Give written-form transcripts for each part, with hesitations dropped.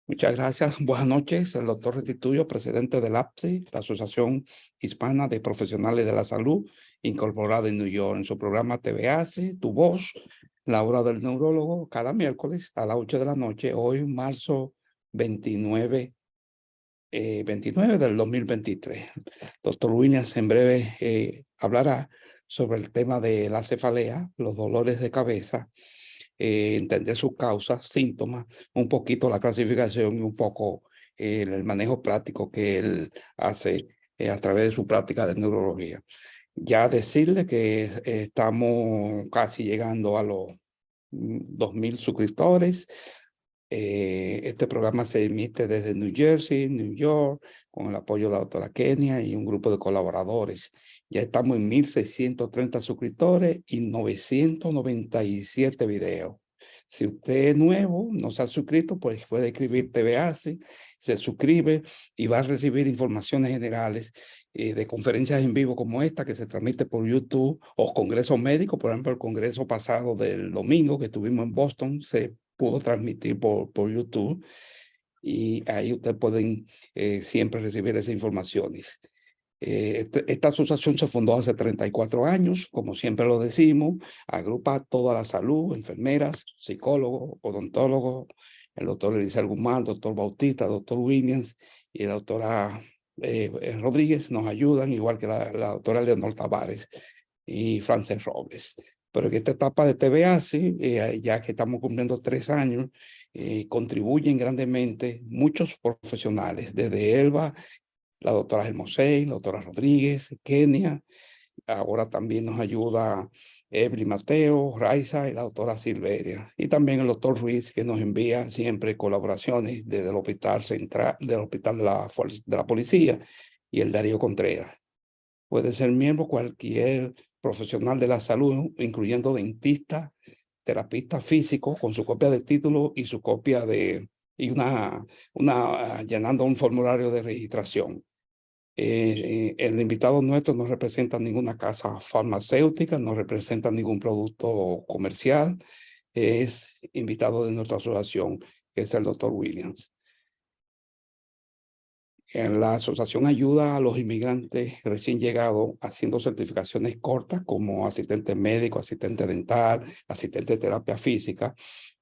Muchas gracias. Buenas noches. El doctor Restituyo, presidente del APSI, la Asociación Hispana de Profesionales de la Salud, incorporada en New York, en su programa TVASI, Tu Voz, la hora del neurólogo, cada miércoles a las 8 de la noche, hoy marzo 29, 29 del 2023. Doctor Williams en breve hablará sobre el tema de la cefalea, los dolores de cabeza, entender sus causas, síntomas, un poquito la clasificación y un poco el manejo práctico que él hace a través de su práctica de neurología. Ya decirle que estamos casi llegando a los 2,000 suscriptores. Este programa se emite desde New Jersey, New York, con el apoyo de la doctora Kenia y un grupo de colaboradores. Ya estamos en 1,630 suscriptores y 997 videos. Si usted es nuevo, no se ha suscrito, pues puede escribir TVASI, se suscribe y va a recibir informaciones generales de conferencias en vivo como esta que se transmite por YouTube o congresos médicos. Por ejemplo, el congreso pasado del domingo que estuvimos en Boston se pudo transmitir por YouTube y ahí ustedes pueden siempre recibir esas informaciones. Esta asociación se fundó hace 34 años, como siempre lo decimos, agrupa toda la salud, enfermeras, psicólogos, odontólogos, el doctor Elizabeth Guzmán, el doctor Bautista, el doctor Williams y la doctora Rodríguez nos ayudan, igual que la doctora Leonor Tavares y Frances Robles. Pero en esta etapa de TVA, sí, ya que estamos cumpliendo 3 años, contribuyen grandemente muchos profesionales, desde Elba, la doctora Hermosey, la doctora Rodríguez, Kenia, ahora también nos ayuda Evelyn Mateo, Raiza y la doctora Silveria, y también el doctor Ruiz, que nos envía siempre colaboraciones desde el Hospital Central, del Hospital de la Policía, y el Darío Contreras. Puede ser miembro cualquier profesional de la salud, incluyendo dentista, terapista físico, con su copia de título y su copia de, y llenando un formulario de registración. El invitado nuestro no representa ninguna casa farmacéutica, no representa ningún producto comercial, es invitado de nuestra asociación, que es el doctor Williams. En la asociación ayuda a los inmigrantes recién llegados haciendo certificaciones cortas como asistente médico, asistente dental, asistente de terapia física.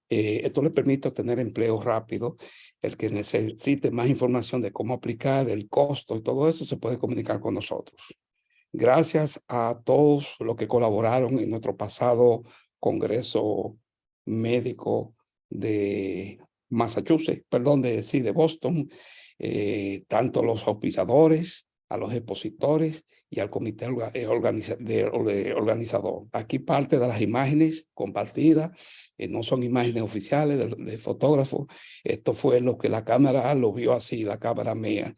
Esto le permite obtener empleo rápido. El que necesite más información de cómo aplicar, el costo y todo eso se puede comunicar con nosotros. Gracias a todos los que colaboraron en nuestro pasado Congreso Médico de Massachusetts, perdón, de Boston, tanto los auspiciadores, a los expositores y al comité organizador. Aquí parte de las imágenes compartidas, no son imágenes oficiales de fotógrafos. Esto fue lo que la cámara lo vio así, la cámara mía.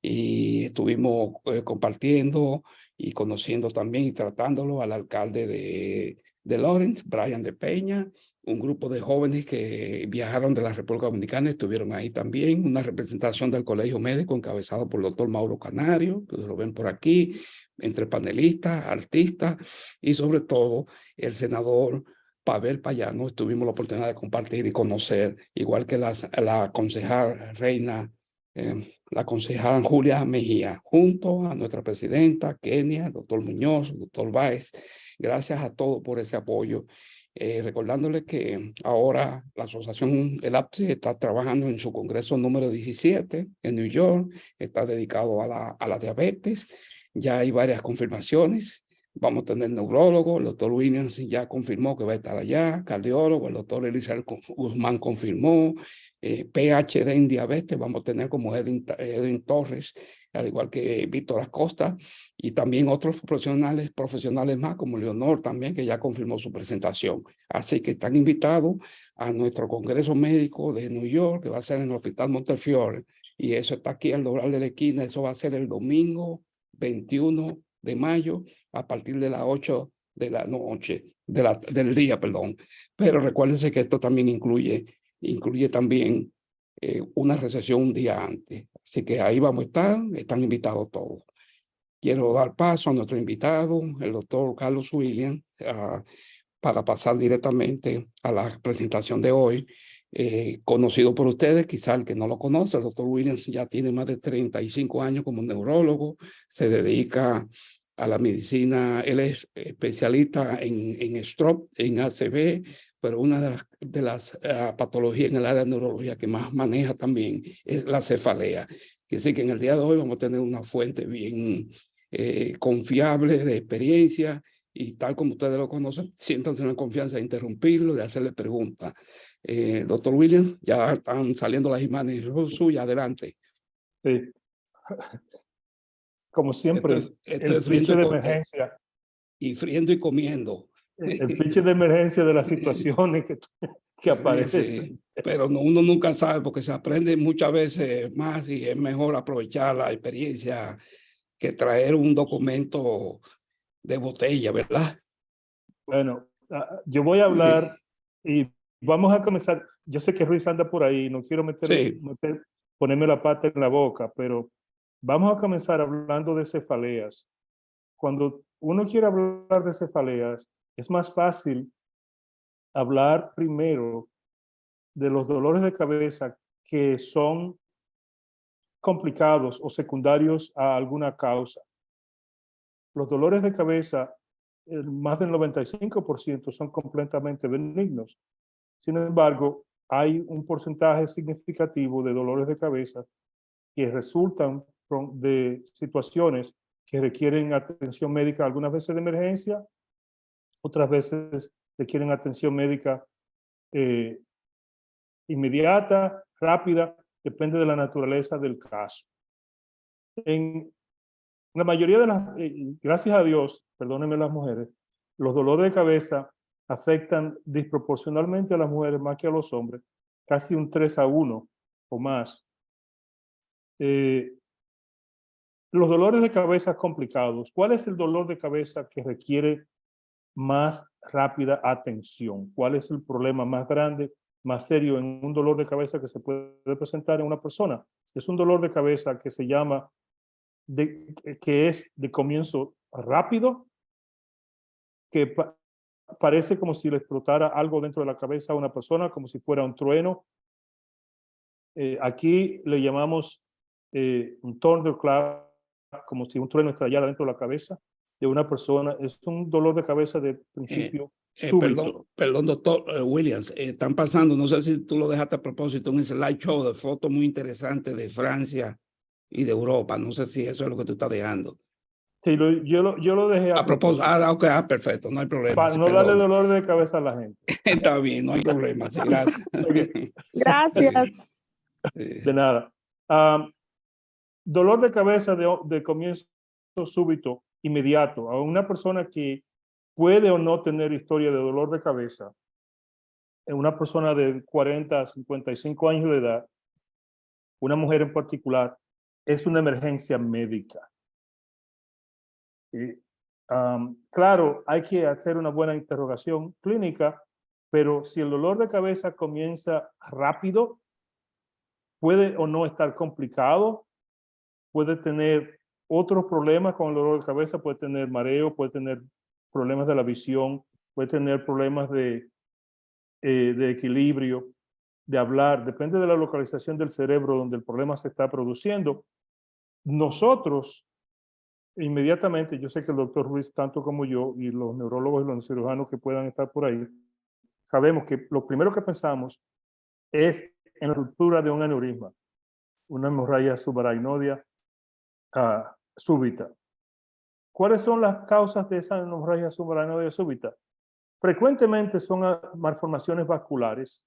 Y estuvimos compartiendo y conociendo también y tratándolo al alcalde de Lawrence, Brian de Peña, un grupo de jóvenes que viajaron de la República Dominicana, estuvieron ahí también, una representación del Colegio Médico encabezado por el doctor Mauro Canario, que lo ven por aquí, entre panelistas, artistas y sobre todo el senador Pavel Payano. Tuvimos la oportunidad de compartir y conocer, igual que la concejal Reina, la concejal Julia Mejía, junto a nuestra presidenta Kenia, doctor Muñoz, doctor Báez. Gracias a todos por ese apoyo. Recordándole que ahora la asociación, el APSI, está trabajando en su congreso número 17 en New York, está dedicado a la diabetes. Ya hay varias confirmaciones. Vamos a tener neurólogo, el doctor Williams ya confirmó que va a estar allá, cardiólogo, el doctor Elizabeth Guzmán confirmó, PhD en diabetes, vamos a tener como Edwin Torres, al igual que Víctor Acosta, y también otros profesionales más, como Leonor también, que ya confirmó su presentación. Así que están invitados a nuestro Congreso Médico de New York, que va a ser en el Hospital Montefiore, y eso está aquí al doblar de la esquina. Eso va a ser el domingo 21 de mayo, a partir de las 8 de la noche, del día, perdón. Pero recuérdense que esto también incluye también una recesión un día antes. Así que ahí vamos a estar, están invitados todos. Quiero dar paso a nuestro invitado, el doctor Carlos Williams, para pasar directamente a la presentación de hoy. conocido por ustedes, quizá el que no lo conoce. El doctor Williams ya tiene más de 35 años como neurólogo, se dedica a la medicina, él es especialista en stroke, en ACV, pero una de las patologías en el área de neurología que más maneja también es la cefalea. Quiere decir que en el día de hoy vamos a tener una fuente bien confiable de experiencia, y tal como ustedes lo conocen, siéntanse en la confianza de interrumpirlo, de hacerle preguntas. Doctor Williams, ya están saliendo las imágenes suyas, adelante. Sí. Como siempre, Esto el es pitch de emergencia. Y friendo y comiendo. El pitch de emergencia de las situaciones que Sí, aparecen. sí. Pero no, uno nunca sabe, porque se aprende muchas veces más y es mejor aprovechar la experiencia que traer un documento de botella, ¿verdad? Bueno, yo voy a hablar y vamos a comenzar. Yo sé que Ruiz anda por ahí, no quiero Sí, ponerme la pata en la boca, pero vamos a comenzar hablando de cefaleas. Cuando uno quiere hablar de cefaleas, es más fácil hablar primero de los dolores de cabeza que son complicados o secundarios a alguna causa. Los dolores de cabeza, más del 95% son completamente benignos. Sin embargo, hay un porcentaje significativo de dolores de cabeza que resultan de situaciones que requieren atención médica, algunas veces de emergencia, otras veces requieren atención médica eh, inmediata, rápida, depende de la naturaleza del caso. En la mayoría de las, gracias a Dios, perdónenme las mujeres, los dolores de cabeza afectan desproporcionalmente a las mujeres más que a los hombres, casi un 3-1 o más. Los dolores de cabeza complicados. ¿Cuál es el dolor de cabeza que requiere más rápida atención? ¿Cuál es el problema más grande, más serio en un dolor de cabeza que se puede presentar en una persona? Es un dolor de cabeza que se llama, que es de comienzo rápido, que parece como si le explotara algo dentro de la cabeza a una persona, como si fuera un trueno. Aquí le llamamos un thunderclap, como si un trueno estallara dentro de la cabeza de una persona. Es un dolor de cabeza de principio súbito. perdón, doctor Williams, están pasando, no sé si tú lo dejaste a propósito, un slideshow de fotos muy interesantes de Francia y de Europa. No sé si eso es lo que tú estás dejando. Sí, yo lo dejé a A propósito, propósito. okay, perfecto, no hay problema, Para sí, no darle perdón. dolor de cabeza a la gente. Está bien, no hay problema, sí, gracias. Okay. Gracias. De nada. Dolor de cabeza de comienzo súbito, inmediato, a una persona que puede o no tener historia de dolor de cabeza, en una persona de 40 a 55 años de edad, una mujer en particular, es una emergencia médica. Claro, hay que hacer una buena interrogación clínica, pero si el dolor de cabeza comienza rápido, puede o no estar complicado, puede tener otros problemas con el dolor de cabeza, puede tener mareo, puede tener problemas de la visión, puede tener problemas de equilibrio, de hablar, depende de la localización del cerebro donde el problema se está produciendo. Nosotros, inmediatamente, yo sé que el doctor Ruiz, tanto como yo, y los neurólogos y los cirujanos que puedan estar por ahí, sabemos que lo primero que pensamos es en la ruptura de un aneurisma, una hemorragia subaracnoidea súbita. ¿Cuáles son las causas de esa hemorragia subaracnoidea súbita? Frecuentemente son malformaciones vasculares,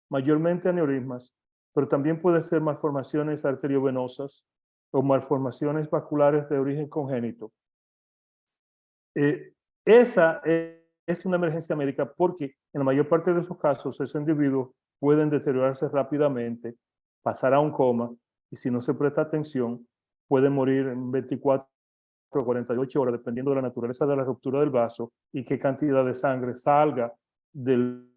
mayormente aneurismas, pero también puede ser malformaciones arteriovenosas o malformaciones vasculares de origen congénito. Esa es una emergencia médica porque en la mayor parte de esos casos esos individuos pueden deteriorarse rápidamente, pasar a un coma y si no se presta atención pueden morir en 24 o 48 horas dependiendo de la naturaleza de la ruptura del vaso y qué cantidad de sangre salga del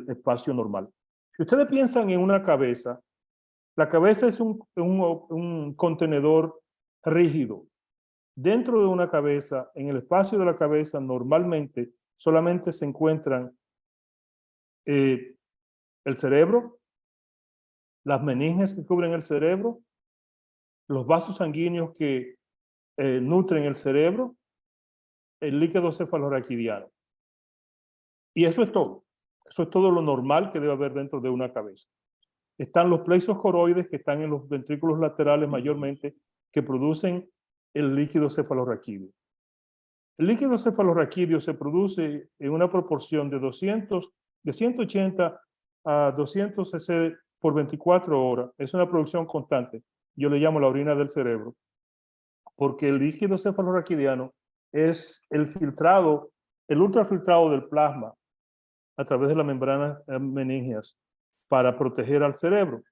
espacio normal. Si ustedes piensan en una cabeza, la cabeza es un contenedor rígido. Dentro de una cabeza, en el espacio de la cabeza, normalmente solamente se encuentran el cerebro, las meninges que cubren el cerebro, los vasos sanguíneos que nutren el cerebro, el líquido cefalorraquidiano. Y eso es todo. Eso es todo lo normal que debe haber dentro de una cabeza. Están los plexos coroides que están en los ventrículos laterales mayormente, que producen el líquido cefalorraquídeo. El líquido cefalorraquídeo se produce en una proporción de 180 a 200 cc por 24 horas. Es una producción constante. Yo le llamo la orina del cerebro, porque el líquido cefalorraquidiano es el filtrado, el ultrafiltrado del plasma a través de las membranas meningias para proteger al cerebro.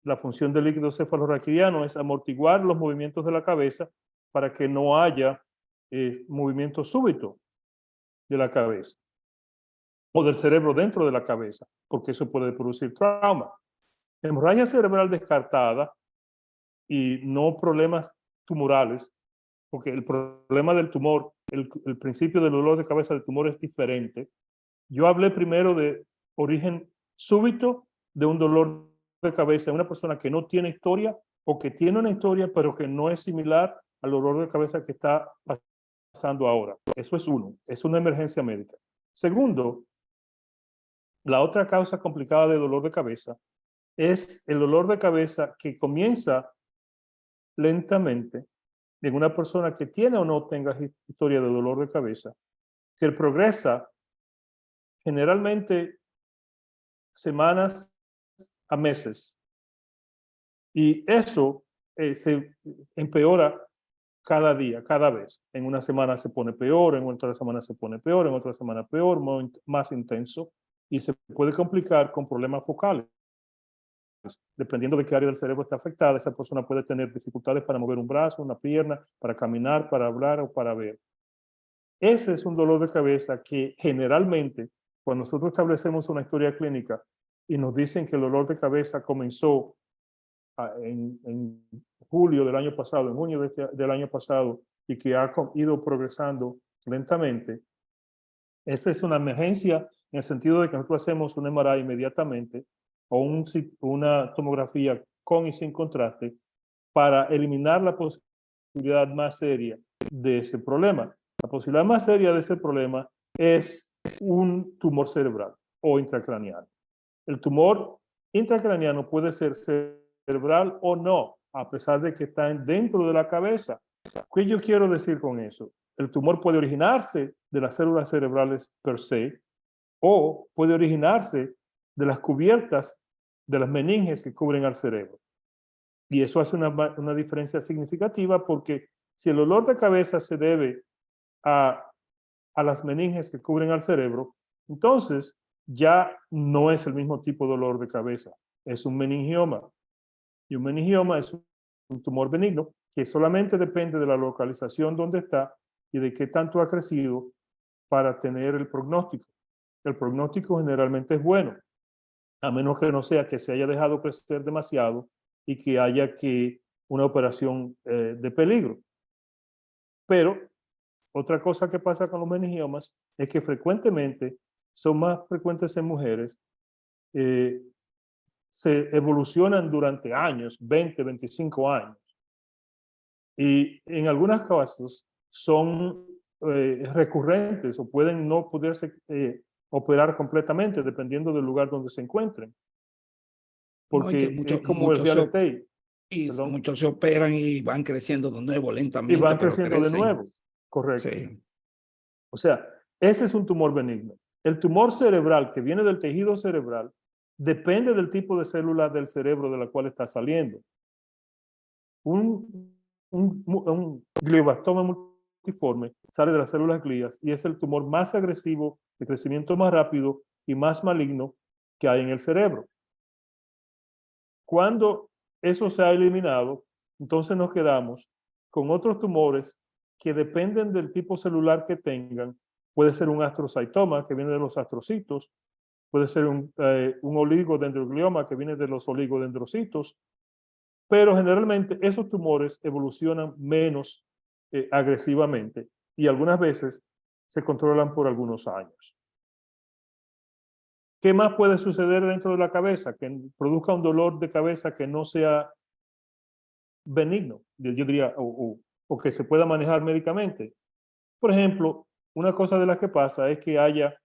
La función del líquido cefalorraquidiano es amortiguar los movimientos de la cabeza para que no haya movimiento súbito de la cabeza o del cerebro dentro de la cabeza, porque eso puede producir trauma. Hemorragia cerebral descartada y no problemas tumorales, porque el problema del tumor, el principio del dolor de cabeza del tumor es diferente. Yo hablé primero de origen súbito de un dolor de cabeza en una persona que no tiene historia o que tiene una historia pero que no es similar al dolor de cabeza que está pasando ahora. Eso es uno, es una emergencia médica. Segundo, la otra causa complicada de dolor de cabeza es el dolor de cabeza que comienza lentamente en una persona que tiene o no tenga historia de dolor de cabeza, que progresa generalmente semanas a meses. Y eso se empeora cada día, cada vez. En una semana se pone peor, en otra semana se pone peor, en otra semana peor, más intenso, y se puede complicar con problemas focales. Dependiendo de qué área del cerebro está afectada, esa persona puede tener dificultades para mover un brazo, una pierna, para caminar, para hablar o para ver. Ese es un dolor de cabeza que generalmente, cuando nosotros establecemos una historia clínica y nos dicen que el dolor de cabeza comenzó en julio del año pasado, en junio del año pasado, y que ha ido progresando lentamente, esa es una emergencia en el sentido de que nosotros hacemos un MRI inmediatamente o una tomografía con y sin contraste para eliminar la posibilidad más seria de ese problema. La posibilidad más seria de ese problema es un tumor cerebral o intracraneal. El tumor intracraneano puede ser cerebral o no, a pesar de que está dentro de la cabeza. ¿Qué yo quiero decir con eso? El tumor puede originarse de las células cerebrales per se o puede originarse de las cubiertas de las meninges que cubren al cerebro. Y eso hace una diferencia significativa porque si el dolor de cabeza se debe a las meninges que cubren al cerebro, entonces ya no es el mismo tipo de dolor de cabeza, es un meningioma. Y un meningioma es un tumor benigno que solamente depende de la localización donde está y de qué tanto ha crecido para tener el pronóstico. El pronóstico generalmente es bueno, a menos que no sea que se haya dejado crecer demasiado y que haya una operación de peligro. Pero otra cosa que pasa con los meningiomas es que frecuentemente son más frecuentes en mujeres, se evolucionan durante años, 20, 25 años. Y en algunos casos son recurrentes o pueden no poderse operar completamente dependiendo del lugar donde se encuentren. No, y que Porque es como el real estate. Perdón, muchos se operan y van creciendo de nuevo y lentamente, van pero creciendo de crecen. nuevo. Correcto. Sí. O sea, ese es un tumor benigno. El tumor cerebral que viene del tejido cerebral depende del tipo de célula del cerebro de la cual está saliendo. Un glioblastoma multiforme sale de las células glías y es el tumor más agresivo, de crecimiento más rápido y más maligno que hay en el cerebro. Cuando eso se ha eliminado, entonces nos quedamos con otros tumores que dependen del tipo celular que tengan. Puede ser un astrocytoma que viene de los astrocitos, puede ser un oligodendroglioma que viene de los oligodendrocitos, pero generalmente esos tumores evolucionan menos agresivamente y algunas veces se controlan por algunos años. ¿Qué más puede suceder dentro de la cabeza? Que produzca un dolor de cabeza que no sea benigno, yo diría, o que se pueda manejar médicamente. Por ejemplo, una cosa de las que pasa es que haya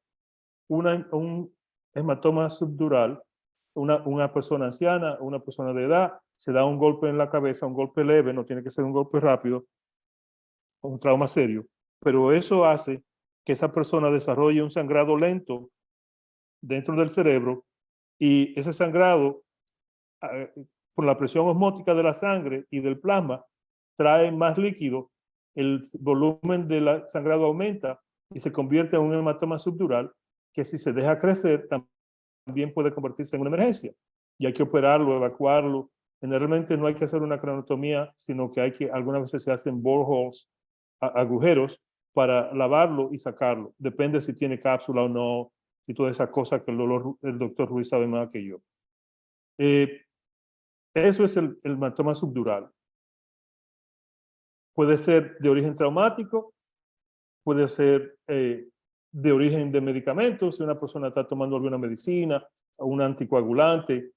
un hematoma subdural, una persona anciana, una persona de edad, se da un golpe en la cabeza, un golpe leve, no tiene que ser un golpe rápido, un trauma serio, pero eso hace que esa persona desarrolle un sangrado lento dentro del cerebro y ese sangrado, por la presión osmótica de la sangre y del plasma, trae más líquido, el volumen del sangrado aumenta y se convierte en un hematoma subdural que si se deja crecer también puede convertirse en una emergencia y hay que operarlo, evacuarlo. Generalmente no hay que hacer una craniostomía, sino que algunas veces se hacen boreholes, agujeros, para lavarlo y sacarlo. Depende si tiene cápsula o no y todas esas cosas que el doctor Ruiz sabe más que yo. Eso es el hematoma subdural. Puede ser de origen traumático, puede ser de origen de medicamentos, si una persona está tomando alguna medicina o un anticoagulante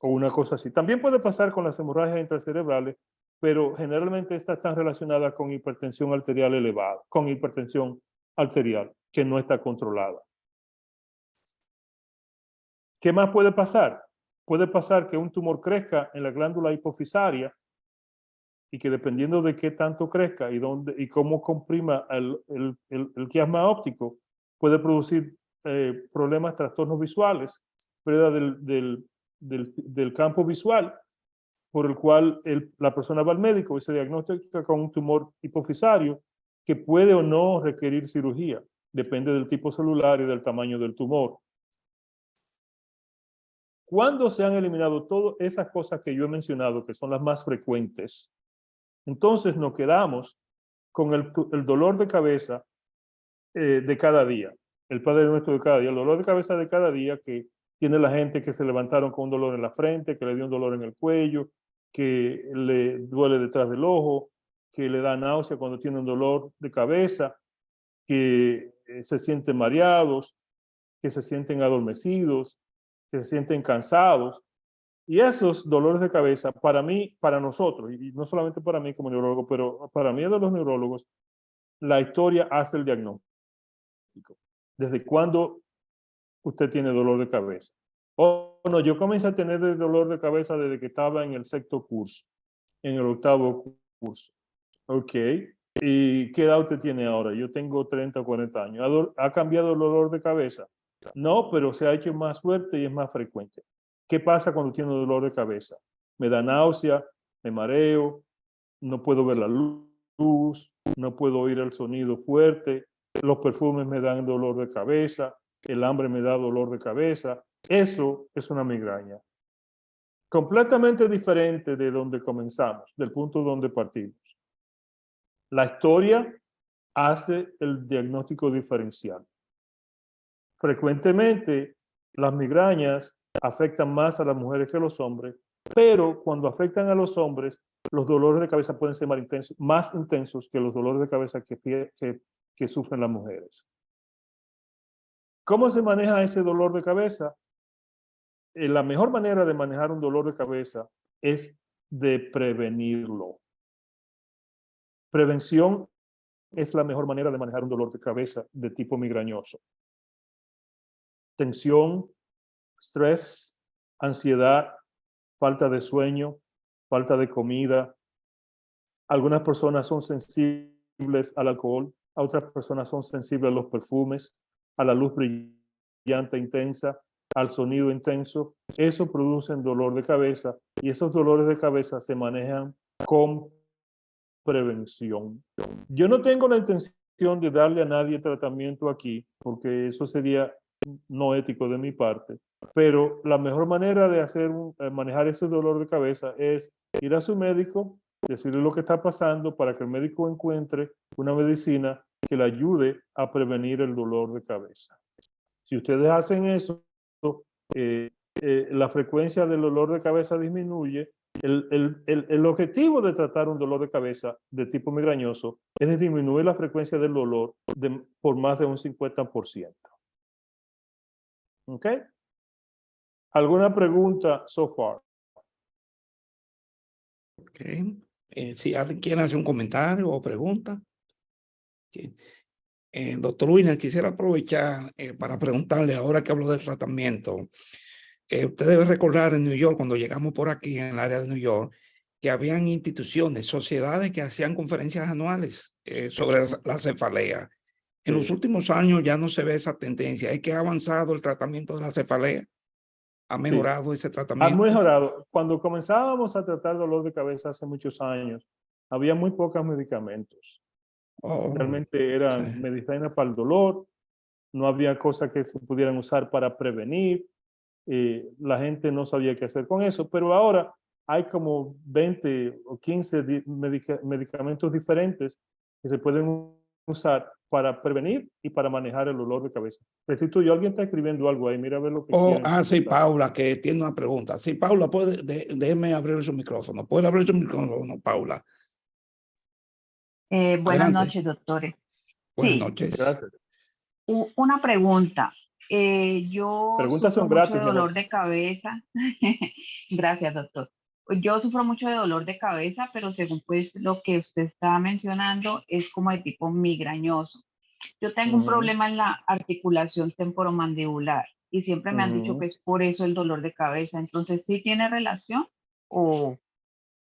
o una cosa así. También puede pasar con las hemorragias intracerebrales, pero generalmente estas están relacionadas con hipertensión arterial elevada, con hipertensión arterial que no está controlada. ¿Qué más puede pasar? Puede pasar que un tumor crezca en la glándula hipofisaria y que dependiendo de qué tanto crezca y cómo comprima el quiasma óptico, puede producir problemas, trastornos visuales, pérdida del campo visual, por el cual la persona va al médico y se diagnostica con un tumor hipofisario que puede o no requerir cirugía, depende del tipo celular y del tamaño del tumor. Cuando se han eliminado todas esas cosas que yo he mencionado, que son las más frecuentes, entonces nos quedamos con el dolor de cabeza de cada día, el Padre Nuestro de cada día, el dolor de cabeza de cada día que tiene la gente que se levantaron con un dolor en la frente, que le dio un dolor en el cuello, que le duele detrás del ojo, que le da náusea cuando tiene un dolor de cabeza, que se sienten mareados, que se sienten adormecidos, que se sienten cansados. Y esos dolores de cabeza, para mí, para nosotros, y no solamente para mí como neurólogo, pero para mí de los neurólogos, la historia hace el diagnóstico. ¿Desde cuándo usted tiene dolor de cabeza? Oh, no, yo comencé a tener el dolor de cabeza desde que estaba en el sexto curso, en el octavo curso. Ok. ¿Y qué edad usted tiene ahora? Yo tengo 30 o 40 años. ¿Ha cambiado el dolor de cabeza? No, pero se ha hecho más fuerte y es más frecuente. ¿Qué pasa cuando tiene dolor de cabeza? Me da náusea, me mareo, no puedo ver la luz, no puedo oír el sonido fuerte, los perfumes me dan dolor de cabeza, el hambre me da dolor de cabeza. Eso es una migraña. Completamente diferente de donde comenzamos, del punto donde partimos. La historia hace el diagnóstico diferencial. Frecuentemente, las migrañas afectan más a las mujeres que a los hombres, pero cuando afectan a los hombres, los dolores de cabeza pueden ser más intensos que los dolores de cabeza que sufren las mujeres. ¿Cómo se maneja ese dolor de cabeza? La mejor manera de manejar un dolor de cabeza es de prevenirlo. Prevención es la mejor manera de manejar un dolor de cabeza de tipo migrañoso. Tensión, estrés, ansiedad, falta de sueño, falta de comida. Algunas personas son sensibles al alcohol, a otras personas son sensibles a los perfumes, a la luz brillante intensa, al sonido intenso. Eso produce dolor de cabeza y esos dolores de cabeza se manejan con prevención. Yo no tengo la intención de darle a nadie tratamiento aquí, porque eso sería no ético de mi parte, pero la mejor manera de manejar ese dolor de cabeza es ir a su médico, decirle lo que está pasando para que el médico encuentre una medicina que le ayude a prevenir el dolor de cabeza. Si ustedes hacen eso, la frecuencia del dolor de cabeza disminuye. El objetivo de tratar un dolor de cabeza de tipo migrañoso es disminuir la frecuencia del dolor por más de un 50%. ¿Ok? ¿Alguna pregunta so far? Okay. Si alguien quiere hacer un comentario o pregunta. Okay. Doctor William, quisiera aprovechar para preguntarle, ahora que hablo del tratamiento, usted debe recordar en New York, cuando llegamos por aquí, en el área de New York, que habían instituciones, sociedades que hacían conferencias anuales sobre la cefalea. En los últimos años ya no se ve esa tendencia. Es que ha avanzado el tratamiento de la cefalea. ¿Ha mejorado ese Ha tratamiento? mejorado. Cuando comenzábamos a tratar dolor de cabeza hace muchos años, había muy pocos medicamentos. Oh, Realmente eran sí. medicinas para el dolor, no había cosas que se pudieran usar para prevenir, la gente no sabía qué hacer con eso, pero ahora hay como 20 o 15 medicamentos diferentes que se pueden usar para prevenir y para manejar el dolor de cabeza. Restituyo, alguien está escribiendo algo ahí, mira a ver lo que quieren. Sí, Paula, que tiene una pregunta. Sí, Paula, déjeme abrir su micrófono. ¿Puede abrir su micrófono, Paula? Buenas Adelante. noches, doctores. Buenas Sí, noches. Gracias. una pregunta. Yo Preguntas sufro son mucho gratis, de mi amor. dolor de cabeza. Gracias, doctor. Yo sufro mucho de dolor de cabeza, pero según pues lo que usted estaba mencionando, es como de tipo migrañoso. Yo tengo un problema en la articulación temporomandibular y siempre me han dicho que es por eso el dolor de cabeza. Entonces, ¿sí tiene relación o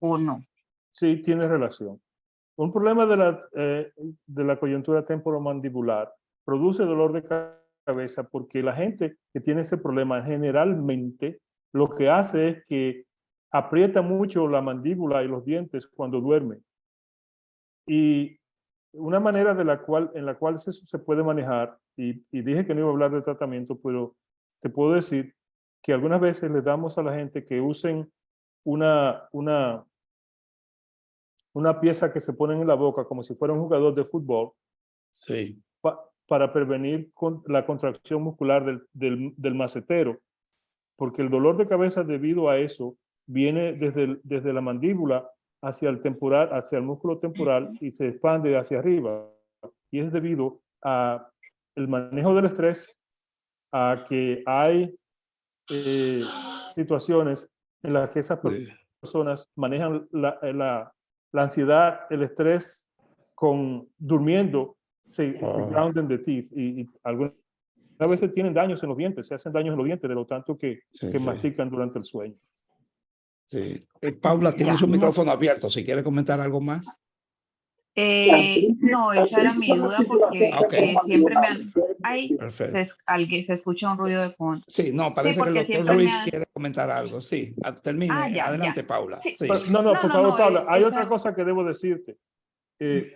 no? Sí, tiene relación. Un problema de la coyuntura temporomandibular produce dolor de cabeza porque la gente que tiene ese problema generalmente lo que hace es que aprieta mucho la mandíbula y los dientes cuando duerme. Y una manera en la cual se puede manejar, y dije que no iba a hablar de tratamiento, pero te puedo decir que algunas veces le damos a la gente que usen una pieza que se pone en la boca como si fuera un jugador de fútbol Sí. para prevenir la contracción muscular del macetero, porque el dolor de cabeza debido a eso viene desde la mandíbula hacia el temporal, hacia el músculo temporal y se expande hacia arriba. Y es debido a el manejo del estrés, a que hay situaciones en las que esas personas manejan la ansiedad, el estrés durmiendo, se grounden the teeth y algunas veces tienen daños en los dientes, se hacen daños en los dientes de lo tanto que mastican durante el sueño. Sí. Paula tiene su micrófono abierto, si quiere comentar algo más. No, esa era mi duda porque siempre me han... alguien se escucha un ruido de fondo. Sí, no, parece que el doctor Ruiz quiere comentar algo. Sí, termine. Adelante, Paula. Sí. No, por favor, Paula, hay otra cosa que debo decirte.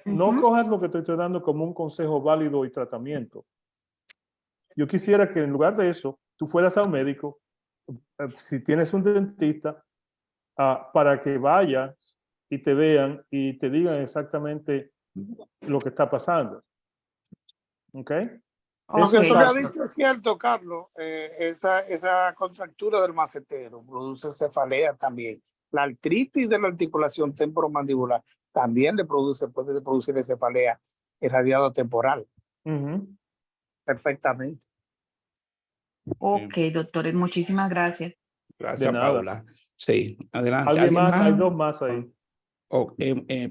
No cojas lo que te estoy dando como un consejo válido y tratamiento. Yo quisiera que en lugar de eso, tú fueras a un médico, si tienes un dentista, para que vayas y te vean y te digan exactamente lo que está pasando. ¿Ok? Lo que tú me has dicho es cierto, Carlos. Esa contractura del macetero produce cefalea también. La artritis de la articulación temporomandibular también puede producir cefalea irradiado temporal. Perfectamente. Ok, doctores, muchísimas gracias. Gracias, Paula. Sí, adelante. ¿Alguien más? Hay dos más ahí.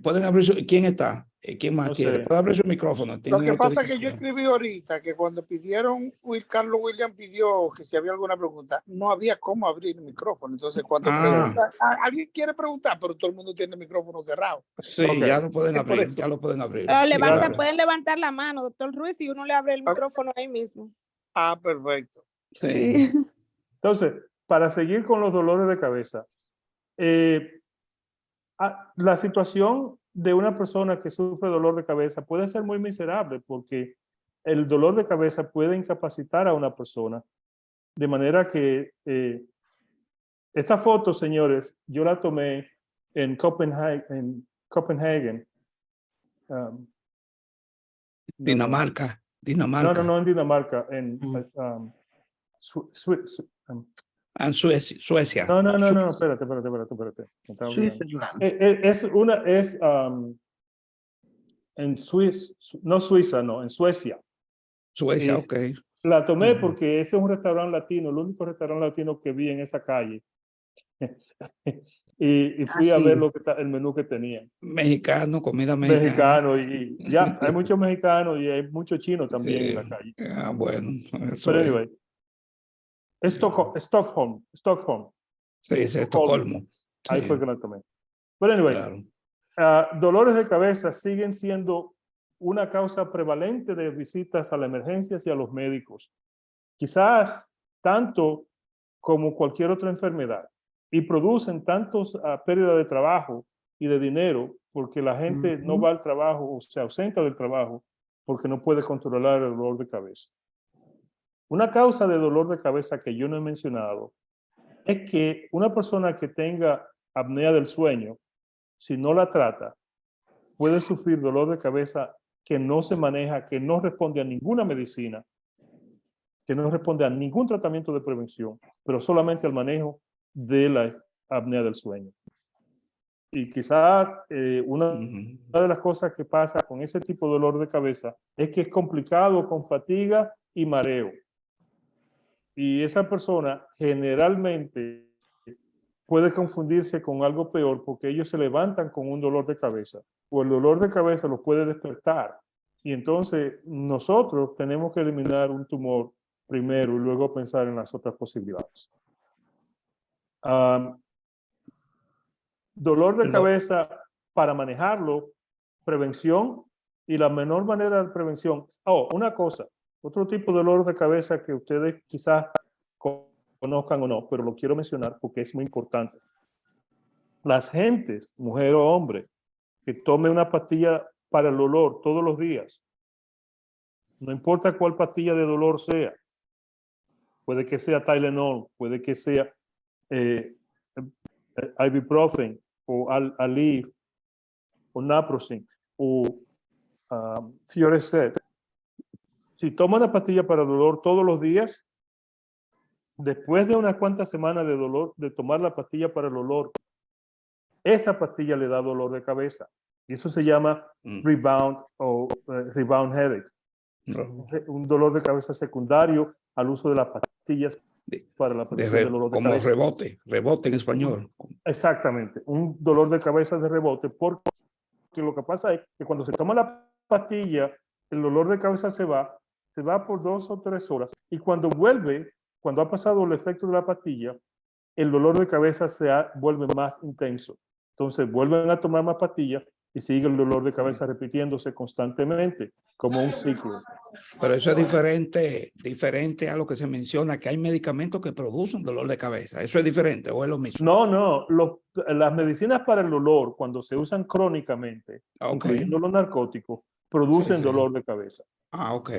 Pueden abrir ¿quién está? ¿Quién más quiere? Puede abrir su micrófono. Lo que pasa es que yo escribí ahorita que cuando pidieron, Carlos William pidió que si había alguna pregunta, no había cómo abrir el micrófono. Entonces, cuando pregunta, alguien quiere preguntar, pero todo el mundo tiene el micrófono cerrado. Sí, ya lo pueden abrir, ya lo pueden abrir. Pueden levantar la mano, doctor Ruiz, y uno le abre el micrófono ahí mismo. Perfecto. Sí. Entonces, para seguir con los dolores de cabeza, la situación de una persona que sufre dolor de cabeza puede ser muy miserable porque el dolor de cabeza puede incapacitar a una persona. De manera que esta foto, señores, yo la tomé en Copenhagen. Dinamarca. No, en Dinamarca. En Suecia. No, espérate. En Suiza, no, en Suecia. Suecia, ok. La tomé Ujú. porque ese es un restaurante latino, el único restaurante latino que vi en esa calle. y fui a ver Así. el menú que tenían. Mexicano, comida mexicana. Mexicano y ya, hay muchos mexicanos y hay muchos chinos también en la Sí. calle. Ah, bueno, eso Pero es. anyway, Stockholm, Sí, es Estocolmo. ahí fue Sí, que la tomé. Pero anyway, claro. dolores de cabeza siguen siendo una causa prevalente de visitas a las emergencias y a los médicos. Quizás tanto como cualquier otra enfermedad. Y producen tantos pérdidas de trabajo y de dinero porque la gente no va al trabajo o se ausenta del trabajo porque no puede controlar el dolor de cabeza. Una causa de dolor de cabeza que yo no he mencionado es que una persona que tenga apnea del sueño, si no la trata, puede sufrir dolor de cabeza que no se maneja, que no responde a ninguna medicina, que no responde a ningún tratamiento de prevención, pero solamente al manejo de la apnea del sueño. Y quizás una Ujú. de las cosas que pasa con ese tipo de dolor de cabeza es que es complicado con fatiga y mareo. Y esa persona generalmente puede confundirse con algo peor porque ellos se levantan con un dolor de cabeza o el dolor de cabeza los puede despertar. Y entonces nosotros tenemos que eliminar un tumor primero y luego pensar en las otras posibilidades. Dolor de Lo- cabeza, para manejarlo, prevención, y la menor manera de prevención. Una cosa, otro tipo de dolor de cabeza que ustedes quizás conozcan o no, pero lo quiero mencionar porque es muy importante. Las gentes, mujer o hombre, que tome una pastilla para el dolor todos los días, no importa cuál pastilla de dolor sea, puede que sea Tylenol, puede que sea ibuprofen o Aleve o Naproxen o Fioricet. Si toma una pastilla para el dolor todos los días, después de unas cuantas semanas de dolor, de tomar la pastilla para el dolor, esa pastilla le da dolor de cabeza. Y eso se llama rebound o rebound headache. Un dolor de cabeza secundario al uso de las pastillas para la prevención del dolor de como cabeza. rebote en español. Exactamente, un dolor de cabeza de rebote, porque lo que pasa es que cuando se toma la pastilla, el dolor de cabeza se va por 2 o 3 horas, y cuando vuelve, cuando ha pasado el efecto de la pastilla, el dolor de cabeza vuelve más intenso. Entonces vuelven a tomar más pastillas y sigue el dolor de cabeza repitiéndose constantemente, como un ciclo. Pero eso es diferente a lo que se menciona, que hay medicamentos que producen dolor de cabeza. ¿Eso es diferente o es lo mismo? No, las medicinas para el dolor, cuando se usan crónicamente, incluyendo los narcóticos, producen dolor de cabeza. Ok.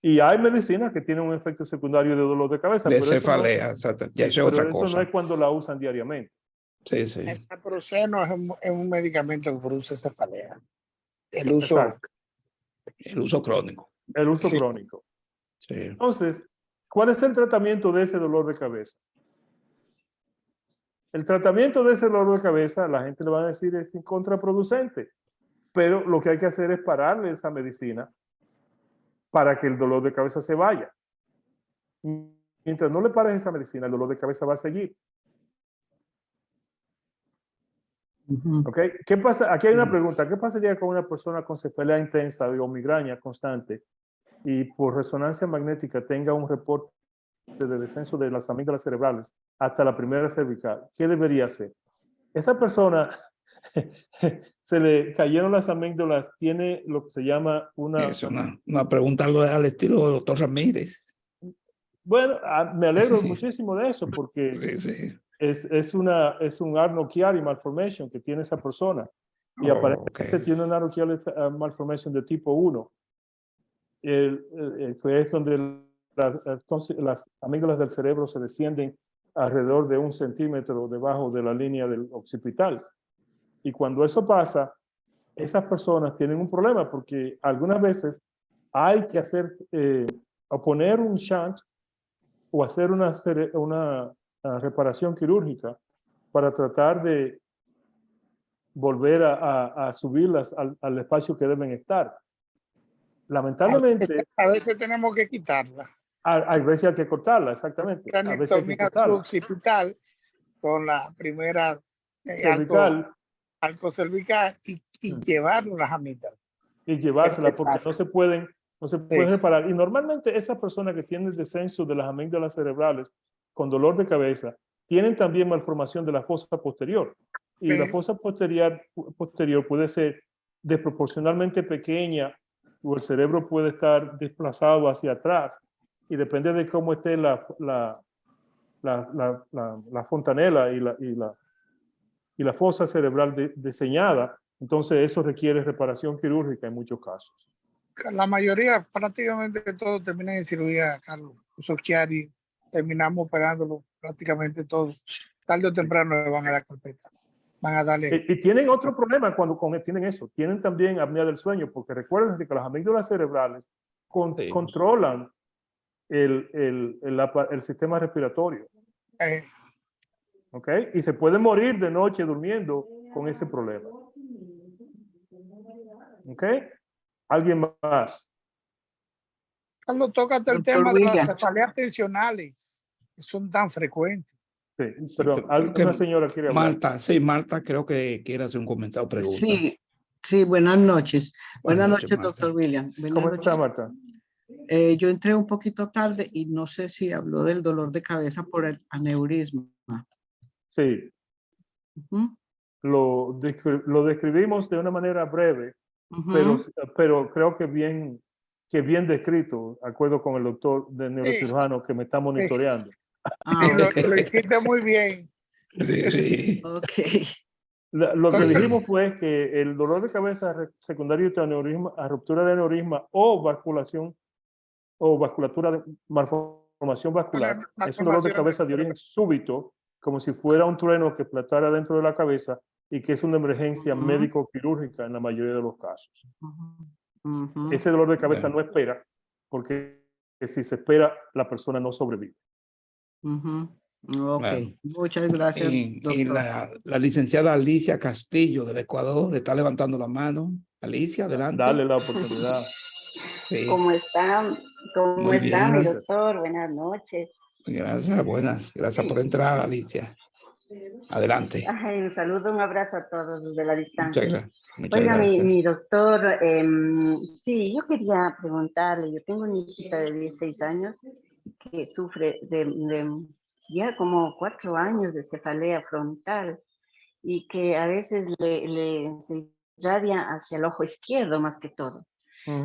Y hay medicinas que tienen un efecto secundario de dolor de cabeza, De pero eso no, cefalea, ya eso es otra eso no es cosa. cuando la usan diariamente. Sí, sí. El naproxeno es un medicamento que produce cefalea. El uso, Exacto, El uso crónico. el uso sí. crónico. Sí. Entonces, ¿cuál es el tratamiento de ese dolor de cabeza? El tratamiento de ese dolor de cabeza, la gente le va a decir, es contraproducente, pero lo que hay que hacer es pararle esa medicina para que el dolor de cabeza se vaya. Mientras no le pares esa medicina, el dolor de cabeza va a seguir. ¿Ok? ¿Qué pasa? Aquí hay una pregunta. ¿Qué pasaría con una persona con cefalea intensa o migraña constante y por resonancia magnética tenga un reporte de descenso de las amígdalas cerebrales hasta la primera cervical? ¿Qué debería hacer? Esa persona se le cayeron las amígdalas, tiene lo que se llama Es una pregunta al estilo del doctor Ramírez. Bueno, me alegro muchísimo de eso porque Sí, sí. es un Arnold-Chiari malformation que tiene esa persona y aparentemente tiene una Arnold-Chiari malformation de tipo 1. Es donde las amígdalas del cerebro se descienden alrededor de 1 centímetro debajo de la línea del occipital. Y cuando eso pasa, esas personas tienen un problema porque algunas veces hay que o poner un shunt o hacer una reparación quirúrgica para tratar de volver a subirlas al espacio que deben estar. Lamentablemente, A veces tenemos que quitarla. A veces hay que cortarla, exactamente. A veces hay que Cranectomía cortarla. occipital con la primera arco, Cervical, arco cervical y llevarlo a las amígdalas. y llevársela porque no se pueden reparar. Y normalmente esas personas que tienen descenso de las amígdalas cerebrales con dolor de cabeza tienen también malformación de la fosa posterior. Y la fosa posterior puede ser desproporcionalmente pequeña o el cerebro puede estar desplazado hacia atrás. Y depende de cómo esté la fontanela y la fosa cerebral diseñada, entonces eso requiere reparación quirúrgica en muchos casos. La mayoría, prácticamente todos terminan en cirugía, Carlos. Esos Chiari, terminamos operándolo prácticamente todos. Tarde o temprano le van a dar carpeta. Van a darle. Y tienen otro problema cuando tienen eso. Tienen también apnea del sueño, porque recuerden que las amígdalas cerebrales controlan el sistema respiratorio. ¿Ok? Y se pueden morir de noche durmiendo con ese problema. ¿Ok? ¿Alguien más? Carlos, tócate el Doctor tema de William. las cefaleas tensionales, que son tan frecuentes. Sí, Sí, pero creo que una señora quiere hablar. Marta, sí, Marta, creo que quiere hacer un comentario o pregunta. Sí, sí, buenas noches. Buenas Buenas noches, noches, Marta. doctor William. Buenas ¿Cómo noches. está, Marta? Yo entré un poquito tarde y no sé si habló del dolor de cabeza por el aneurisma. Sí, Ujú, lo describimos de una manera breve, ujú. pero creo que bien descrito, de acuerdo con el doctor de neurocirujano que me está monitoreando. Ah, Lo ok. hiciste muy bien. Sí, sí. Ok. Lo que dijimos fue que el dolor de cabeza secundario de aneurisma, a ruptura de aneurisma o malformación vascular es un dolor de cabeza de origen súbito, como si fuera un trueno que explotara dentro de la cabeza y que es una emergencia Ujú. médico-quirúrgica en la mayoría de los casos. Ujú. Ese dolor de cabeza no espera, porque si se espera, la persona no sobrevive. Ujú. Ok. Bueno. Muchas gracias, Y doctor. la licenciada Alicia Castillo del Ecuador está levantando la mano. Alicia, adelante. Dale la oportunidad. Sí, ¿Cómo está? ¿Cómo muy está, mi bien. doctor? Buenas noches. Gracias, buenas. Gracias por entrar, Alicia. Adelante. Ay, un saludo, un abrazo a todos desde la distancia. Muchas Oiga, gracias. mi doctor, sí, yo quería preguntarle, yo tengo una hijita de 16 años que sufre de ya como 4 años de cefalea frontal y que a veces se irradia hacia el ojo izquierdo más que todo.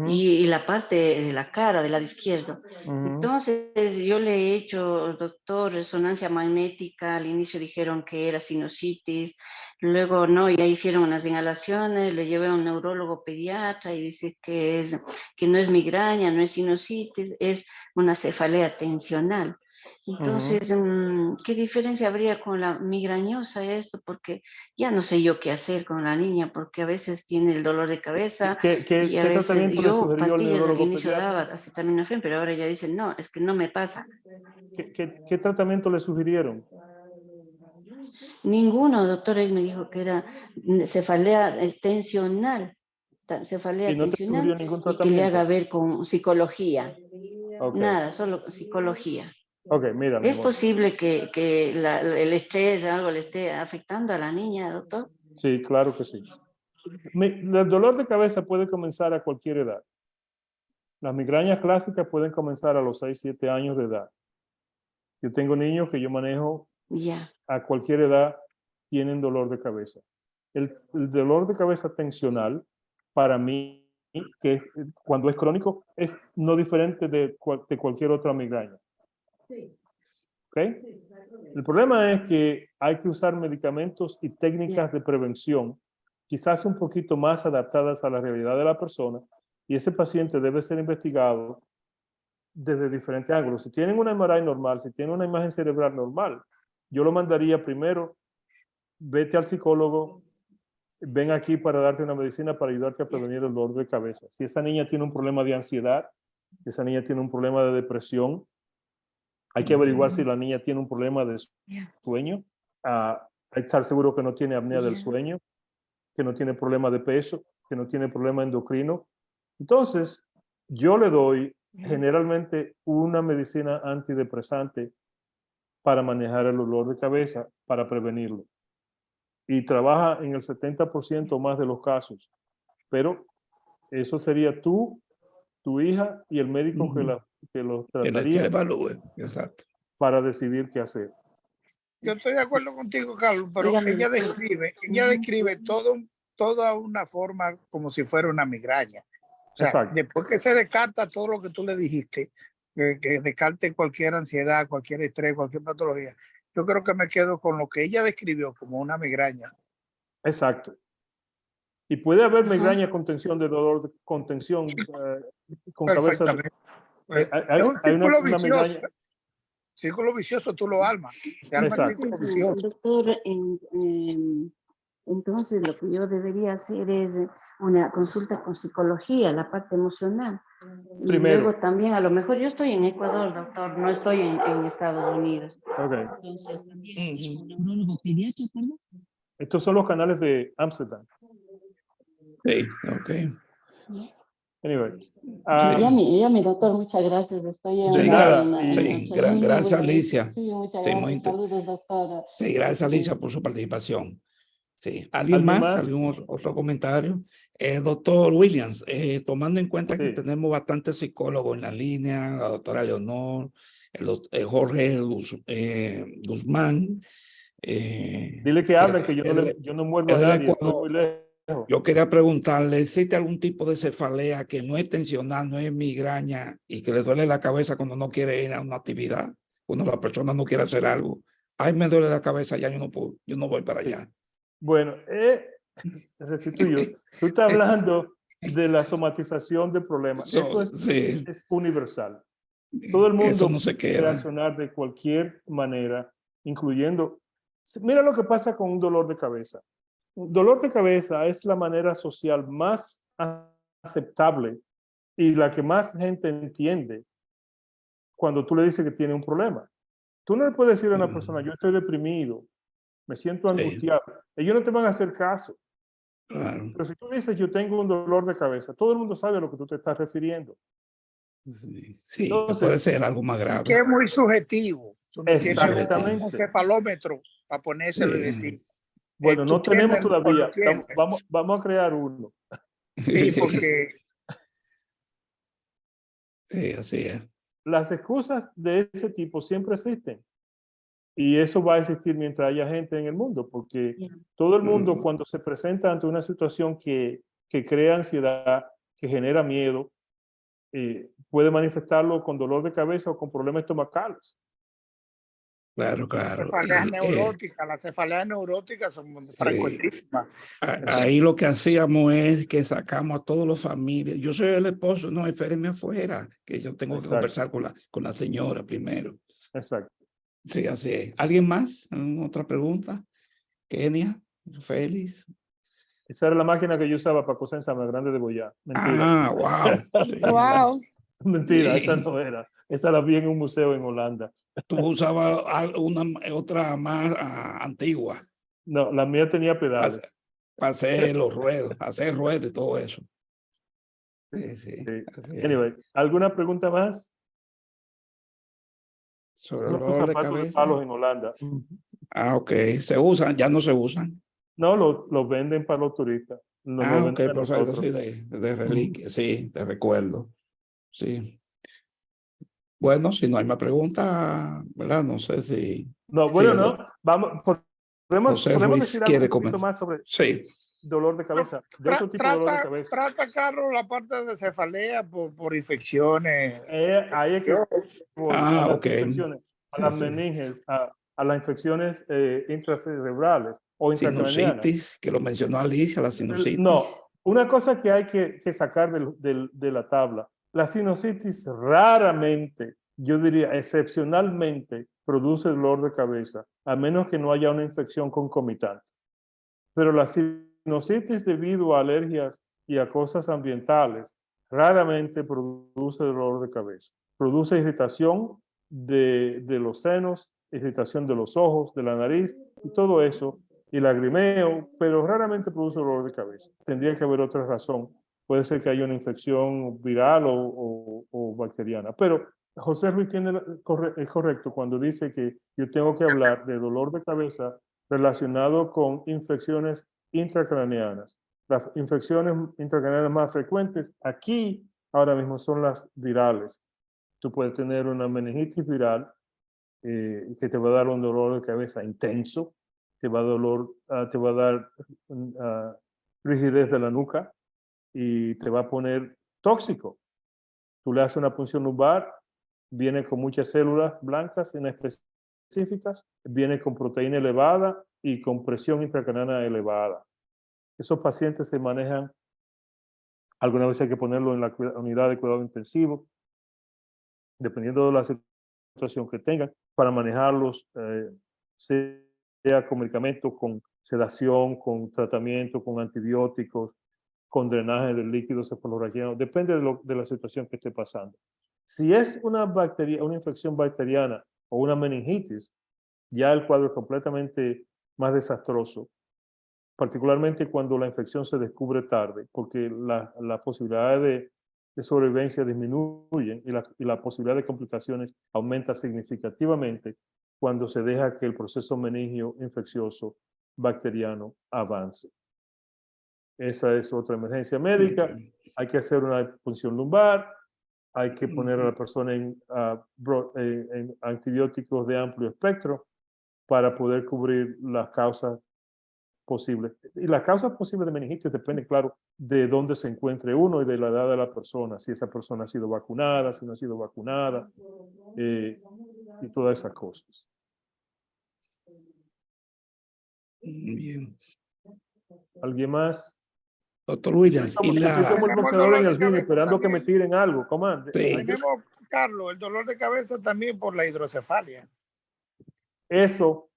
Y la parte de la cara del lado izquierdo. Entonces yo le he hecho, doctor, resonancia magnética, al inicio dijeron que era sinusitis, luego no, ya hicieron unas inhalaciones, le llevé a un neurólogo pediatra y dice que no es migraña, no es sinusitis, es una cefalea tensional. Entonces, ¿qué diferencia habría con la migrañosa esto? Porque ya no sé yo qué hacer con la niña, porque a veces tiene el dolor de cabeza y a ¿Qué veces tratamiento le yo sugirió el pastillas al neurólogo inicio pediatra? daba acetaminofén, pero ahora ya dicen, no, es que no me pasa. ¿Qué tratamiento le sugirieron? Ninguno, doctor, él me dijo que era cefalea tensional, ¿Y cefalea no te sugirió tensional ningún y que le haga tratamiento? ver con psicología. Ok, Nada, solo psicología. ok, mira, mi ¿Es amor. posible que el estrés o algo le esté afectando a la niña, doctor? Sí, claro que sí. El dolor de cabeza puede comenzar a cualquier edad. Las migrañas clásicas pueden comenzar a los 6, 7 años de edad. Yo tengo niños que yo manejo Ya. a cualquier edad, tienen dolor de cabeza. El dolor de cabeza tensional, para mí, que cuando es crónico, es no diferente de cualquier otra migraña. ¿Ok? El problema es que hay que usar medicamentos y técnicas de prevención, quizás un poquito más adaptadas a la realidad de la persona, y ese paciente debe ser investigado desde diferentes ángulos. Si tienen una MRI normal, si tienen una imagen cerebral normal, yo lo mandaría primero, vete al psicólogo, ven aquí para darte una medicina para ayudarte a prevenir el dolor de cabeza. Si esa niña tiene un problema de ansiedad, si esa niña tiene un problema de depresión, hay que averiguar si la niña tiene un problema de sueño. Hay que estar seguro que no tiene apnea del sueño, que no tiene problema de peso, que no tiene problema endocrino. Entonces, yo le doy generalmente una medicina antidepresante para manejar el dolor de cabeza, para prevenirlo. Y trabaja en el 70% más de los casos. Pero eso sería tú, tu hija y el médico que los Que le trataría evalúe, exacto. para decidir qué hacer. Yo estoy de acuerdo contigo, Carlos, pero Dígame, ella doctor. describe toda una forma como si fuera una migraña. O sea, Exacto. después que se descarta todo lo que tú le dijiste, que descarte cualquier ansiedad, cualquier estrés, cualquier patología, yo creo que me quedo con lo que ella describió como una migraña. Exacto. Y puede haber Ajá. migraña con tensión de dolor, con tensión, con cabeza. Perfectamente. Hay Es un hay círculo una vicioso. migraña. Círculo vicioso, tú lo armas. Se arma el Exacto. círculo Entonces, vicioso. doctor, entonces lo que yo debería hacer es una consulta con psicología, la parte emocional. Y Primero. luego también, a lo mejor yo estoy en Ecuador, doctor, no estoy en Estados Unidos. Ok. Entonces, también con neurólogo pediatra, ¿verdad? Estos son los canales de Amsterdam. Sí, ok. Anyway. Llame, doctor, muchas gracias. Estoy De nada. Sí, Sí, gracias, bueno, Alicia. sí, muchas Sí, gracias. Saludos, doctora. sí, gracias, Alicia, por su participación. Sí. ¿Alguien ¿Alguien más? más? ¿Algún otro comentario? Doctor Williams, tomando en cuenta que Sí. tenemos bastantes psicólogos en la línea, la doctora Leonor, Jorge Guzmán. Dile que hable, que yo no muerdo a del nadie, estoy Ecuador. muy lejos. Yo quería preguntarle, ¿existe algún tipo de cefalea que no es tensional, no es migraña y que le duele la cabeza cuando no quiere ir a una actividad? Cuando la persona no quiere hacer algo. Ay, me duele la cabeza, ya yo no puedo, yo no voy para allá. Bueno, restituyo. Tú estás hablando de la somatización del problema. Eso Sí, es universal. Todo el eso mundo no se puede queda. reaccionar de cualquier manera, incluyendo... Mira lo que pasa con un dolor de cabeza. Un dolor de cabeza es la manera social más aceptable y la que más gente entiende cuando tú le dices que tiene un problema. Tú no le puedes decir a una persona, yo estoy deprimido, me siento Sí, angustiado. Ellos no te van a hacer caso. claro. Pero si tú dices, yo tengo un dolor de cabeza, todo el mundo sabe a lo que tú te estás refiriendo. Sí, Entonces, puede ser algo más Que grave. es muy subjetivo. Tú no tienes un exactamente. cefalómetro para ponérselo y Sí. decir. Bueno, tú no tenemos tienes o no todavía. tienes. Vamos a crear uno. Sí, porque Sí, así es. Las excusas de ese tipo siempre existen. Y eso va a existir mientras haya gente en el mundo, porque todo el mundo cuando se presenta ante una situación que crea ansiedad, que genera miedo, puede manifestarlo con dolor de cabeza o con problemas estomacales. Claro, claro. las cefaleas neuróticas son Sí. frecuentísimas. Ahí lo que hacíamos es que sacamos a todos los familias. Yo soy el esposo, no, espérenme afuera, que yo tengo que Exacto. conversar con la señora primero. Exacto. Sí, así es. ¿Alguien más? ¿Alguna otra pregunta? Kenia, Félix. Esa era la máquina que yo usaba para coser en Sabana Grande de Boyá. Mentira. Ah, wow. Sí. Wow. Mentira, esa Sí. no era. Esa la vi en un museo en Holanda. Tú usabas otra más antigua No, la mía tenía pedales. para hacer los ruedos, hacer ruedos y todo eso. Sí, sí. Sí. Así es. Anyway, ¿alguna pregunta más? Sobre el Son dolor de zapatos de cabeza. palos en Holanda. Ah, ok. Se usan, ya no se usan. No, los venden para los turistas. Nos lo Ok, venden a perfecto, nosotros. sí, de reliquia, sí, te recuerdo. Sí. Bueno, si no hay más preguntas, ¿verdad? No sé si No, si bueno, el no. Vamos, José podemos Ruiz decir algo quiere un poquito comentar. más sobre Sí, dolor de cabeza, de otro tipo de dolor de cabeza. Trata, Carlos, la parte de cefalea por infecciones. Ahí es que voy, a las ok. infecciones, a Sí, las sí. meninges, a las infecciones intracerebrales o intracranianas. Sinusitis, que lo mencionó Alicia, la sinusitis. No, una cosa que hay que sacar de la tabla, la sinusitis raramente, yo diría excepcionalmente, produce dolor de cabeza, a menos que no haya una infección concomitante. Pero la sinusitis debido a alergias y a cosas ambientales raramente produce dolor de cabeza. Produce irritación de los senos, irritación de los ojos, de la nariz y todo eso, y lagrimeo, pero raramente produce dolor de cabeza. Tendría que haber otra razón puede ser que haya una infección viral o bacteriana. Pero José Ruiz es correcto cuando dice que yo tengo que hablar de dolor de cabeza relacionado con infecciones intracraneanas. Las infecciones intracraneanas más frecuentes aquí ahora mismo son las virales. Tú puedes tener una meningitis viral que te va a dar un dolor de cabeza intenso, te va a dar rigidez de la nuca y te va a poner tóxico. Tú le haces una punción lumbar, viene con muchas células blancas inespecíficas, viene con proteína elevada y con presión intracraneana elevada. Esos pacientes se manejan, alguna vez hay que ponerlo en la unidad de cuidado intensivo, dependiendo de la situación que tengan, para manejarlos, sea con medicamentos, con sedación, con tratamiento, con antibióticos, con drenaje del líquido cefalorraquiano, depende de la situación que esté pasando. Si es una infección bacteriana o una meningitis, ya el cuadro es completamente más desastroso, particularmente cuando la infección se descubre tarde, porque las posibilidades de sobrevivencia disminuyen y la posibilidad de complicaciones aumenta significativamente cuando se deja que el proceso meningio infeccioso bacteriano avance. Esa es otra emergencia médica. Hay que hacer una punción lumbar, hay que poner a la persona en antibióticos de amplio espectro para poder cubrir las causas posibles. Y las causas posibles de meningitis dependen, claro, de dónde se encuentre uno y de la edad de la persona, si esa persona ha sido vacunada, si no ha sido vacunada, y todas esas cosas. Bien. ¿Alguien más? Doctor Williams, y Estoy como el boxeador en el ring esperando que me también. tiren algo. Comande. Sí. Tenemos, Carlos, el dolor de cabeza también por la hidrocefalia. Eso,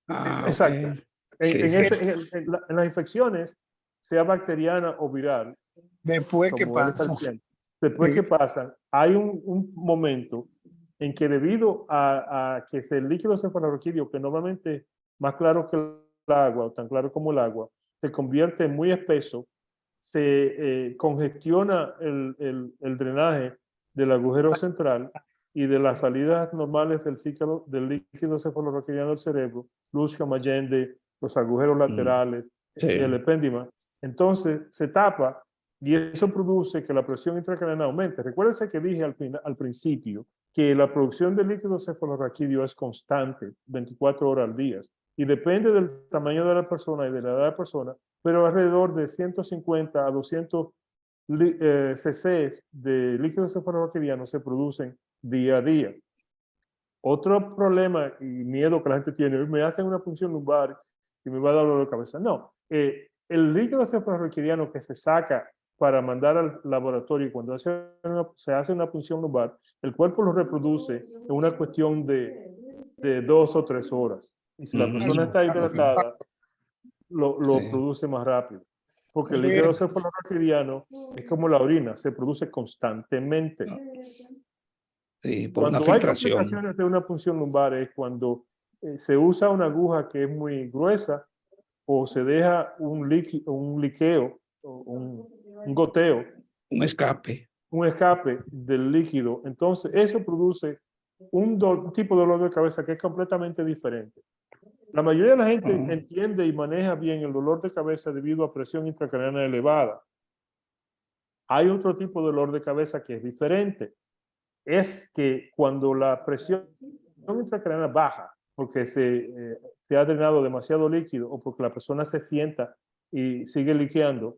exacto. Ok. Sí, En las infecciones, sea bacteriana o viral, Después que como él está pasa. diciendo, después que pasan, hay un momento en que debido a que el líquido cefalorraquídeo, que normalmente es más claro que el agua, o tan claro como el agua, se convierte en muy espeso, se congestiona el drenaje del agujero central y de las salidas normales del líquido cefalorraquídeo del cerebro, Luschamp, Allende, los agujeros laterales, sí. el epéndima. Entonces se tapa y eso produce que la presión intracraneana aumente. Recuérdense que dije al principio que la producción de líquido cefalorraquídeo es constante, 24 horas al día, y depende del tamaño de la persona y de la edad de la persona, pero alrededor de 150 a 200 cc de líquido cefalorraquidiano se producen día a día. Otro problema y miedo que la gente tiene es me hacen una punción lumbar y me va a dar dolor de cabeza. No, el líquido cefalorraquidiano que se saca para mandar al laboratorio cuando se hace una punción lumbar, el cuerpo lo reproduce en una cuestión de 2 o 3 horas. Y si la persona está hidratada, lo produce más rápido. Porque el líquido cefalorraquidiano es como la orina, se produce constantemente. Sí, por Cuando una hay filtración. complicaciones de una punción lumbar es cuando se usa una aguja que es muy gruesa o se deja un liqueo, un goteo, Un escape. un escape del líquido. Entonces eso produce un tipo de dolor de cabeza que es completamente diferente. La mayoría de la gente entiende y maneja bien el dolor de cabeza debido a presión intracraneana elevada. Hay otro tipo de dolor de cabeza que es diferente. Es que cuando la presión intracraneana baja, porque se ha drenado demasiado líquido o porque la persona se sienta y sigue liqueando,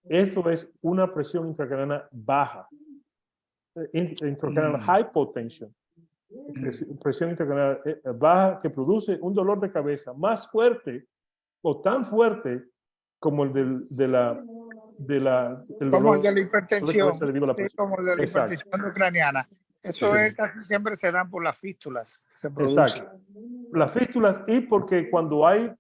eso es una presión intracraneana baja. Intracraneal hypotension. Presión intracraneal baja que produce un dolor de cabeza más fuerte o tan fuerte como el del Como dolor el de la hipertensión, debido a la presión. como el de la Exacto. hipertensión ucraniana. Eso es casi siempre se dan por las fístulas que se producen. Exacto. Las fístulas y porque cuando hay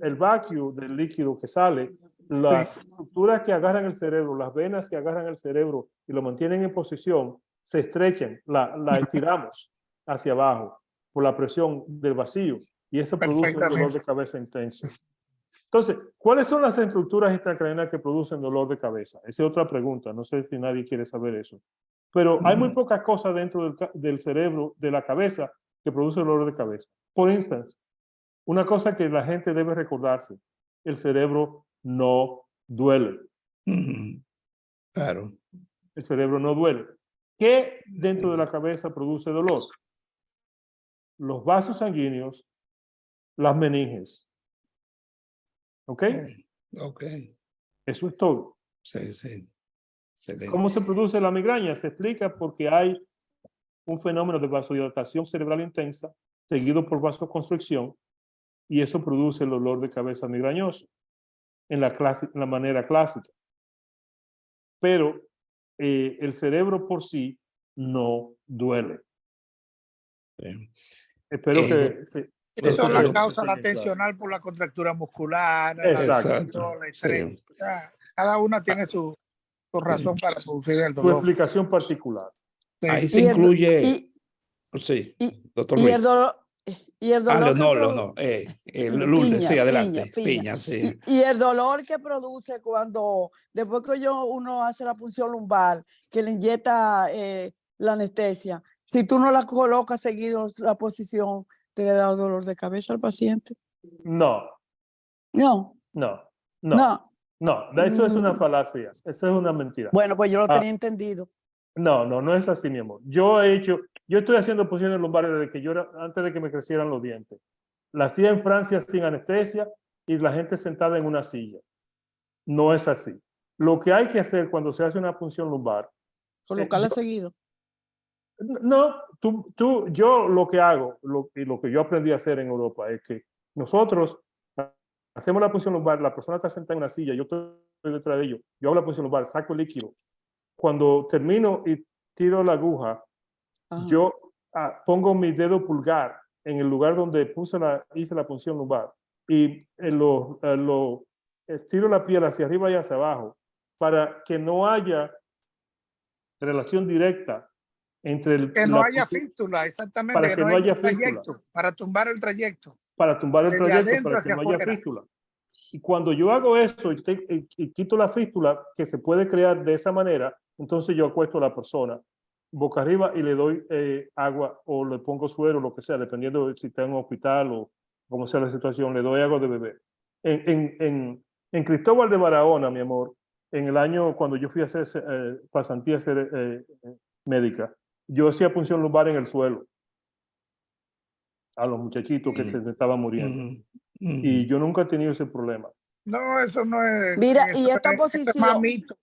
el vacío del líquido que sale, las estructuras que agarran el cerebro, las venas que agarran el cerebro y lo mantienen en posición, se estrechan, la estiramos hacia abajo por la presión del vacío y eso produce un dolor de cabeza intenso. Entonces, ¿cuáles son las estructuras extracraneales que producen dolor de cabeza? Esa es otra pregunta. No sé si nadie quiere saber eso. Pero hay muy pocas cosas dentro del cerebro, de la cabeza, que produce dolor de cabeza. Por ejemplo, una cosa que la gente debe recordarse, el cerebro no duele. Claro. El cerebro no duele. ¿Qué dentro de la cabeza produce dolor? Los vasos sanguíneos, las meninges. ¿Ok? Ok. Eso es todo. Sí, sí. Excelente. ¿Cómo se produce la migraña? Se explica porque hay un fenómeno de vasodilatación cerebral intensa seguido por vasoconstricción y eso produce el dolor de cabeza migrañoso en la manera clásica. Pero el cerebro por sí no duele. Sí. Espero que... Eso es la Doctor, causa, la tensional por la contractura muscular, la Exacto. el estrés. Sí. O sea, cada una tiene su razón para producir el Tu dolor. explicación particular. Ahí Sí. se incluye... Sí, doctor y el Luis. dolor, y el dolor que Leonor, Lourdes, sí, adelante. Piña, sí. y el dolor que produce cuando, después que uno hace la punción lumbar, que le inyecta la anestesia, si tú no la colocas seguido la posición, ¿te le da dolor de cabeza al paciente? No, No, no, no. eso es una falacia, eso es una mentira. Bueno, pues yo lo tenía entendido. No es así, mi amor. Yo estoy haciendo posiciones lumbares desde que antes de que me crecieran los dientes. La hacía en Francia sin anestesia y la gente sentada en una silla. No es así. Lo que hay que hacer cuando se hace una punción lumbar. Colocarla seguido. No, yo lo que hago, lo que yo aprendí a hacer en Europa es que nosotros hacemos la punción lumbar, la persona está sentada en una silla, yo estoy detrás de ellos, yo hago la punción lumbar, saco el líquido. Cuando termino y tiro la aguja, yo pongo mi dedo pulgar en el lugar donde hice la punción lumbar y estiro la piel hacia arriba y hacia abajo para que no haya relación directa entre que no haya fístula, exactamente. Para que no haya fístula. Para tumbar el trayecto. Para tumbar el trayecto, para que hacia no haya afuera. fístula. Y cuando yo hago eso y quito la fístula que se puede crear de esa manera, entonces yo acuesto a la persona boca arriba y le doy agua o le pongo suero, lo que sea, dependiendo de si está en un hospital o como sea la situación, le doy agua de beber. En Cristóbal de Barahona, mi amor, en el año cuando yo fui a hacer pasantía médica, yo hacía punción lumbar en el suelo a los muchachitos que se estaban muriendo. Y yo nunca he tenido ese problema. No, eso no es. Mira, y esta posición. Es más mito